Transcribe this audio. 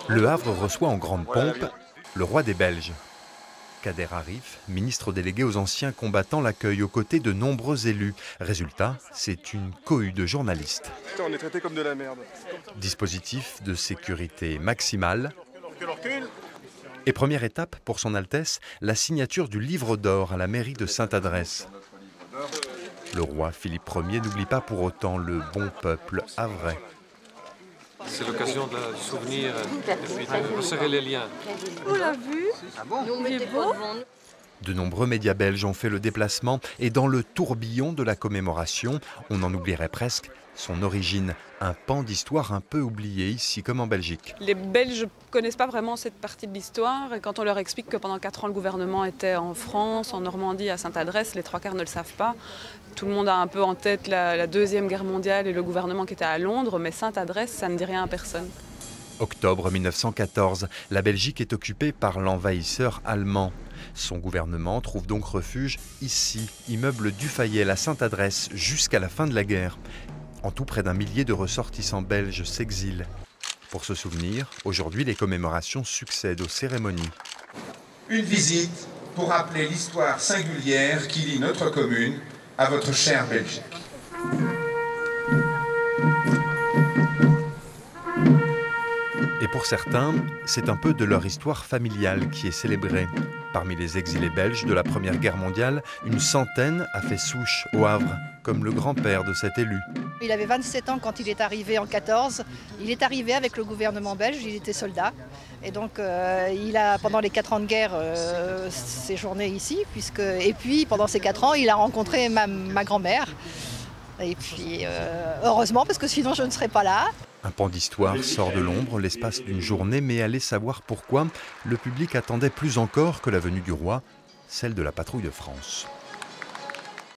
Le Havre reçoit en grande pompe le roi des Belges. Kader Arif, ministre délégué aux anciens combattants, l'accueille aux côtés de nombreux élus. Résultat, c'est une cohue de journalistes. On est traité comme de la merde. Dispositif de sécurité maximale. Et première étape pour son Altesse, la signature du livre d'or à la mairie de Sainte-Adresse. Le roi Philippe Ier n'oublie pas pour autant le bon peuple havrais. C'est l'occasion de souvenir et puis de resserrer les liens. On l'a vu, il est beau. De nombreux médias belges ont fait le déplacement et dans le tourbillon de la commémoration, on en oublierait presque son origine, un pan d'histoire un peu oublié ici comme en Belgique. Les Belges ne connaissent pas vraiment cette partie de l'histoire et quand on leur explique que pendant 4 ans le gouvernement était en France, en Normandie, à Sainte-Adresse, les 3 quarts ne le savent pas. Tout le monde a un peu en tête la Deuxième Guerre mondiale et le gouvernement qui était à Londres, mais Sainte-Adresse, ça ne dit rien à personne. Octobre 1914, la Belgique est occupée par l'envahisseur allemand. Son gouvernement trouve donc refuge ici, immeuble Dufayel à Sainte-Adresse, jusqu'à la fin de la guerre. En tout, près d'1 millier de ressortissants belges s'exilent. Pour se souvenir, aujourd'hui, les commémorations succèdent aux cérémonies. Une visite pour rappeler l'histoire singulière qui lie notre commune à votre chère Belgique. Et pour certains, c'est un peu de leur histoire familiale qui est célébrée. Parmi les exilés belges de la Première Guerre mondiale, une centaine a fait souche au Havre, comme le grand-père de cet élu. Il avait 27 ans quand il est arrivé en 14. Il est arrivé avec le gouvernement belge, il était soldat. Et donc il a, pendant les 4 ans de guerre, séjourné ici. Et puis pendant ces 4 ans, il a rencontré ma grand-mère. Et puis heureusement, parce que sinon je ne serais pas là. Un pan d'histoire sort de l'ombre l'espace d'une journée, mais allez savoir pourquoi le public attendait plus encore que la venue du roi, celle de la patrouille de France.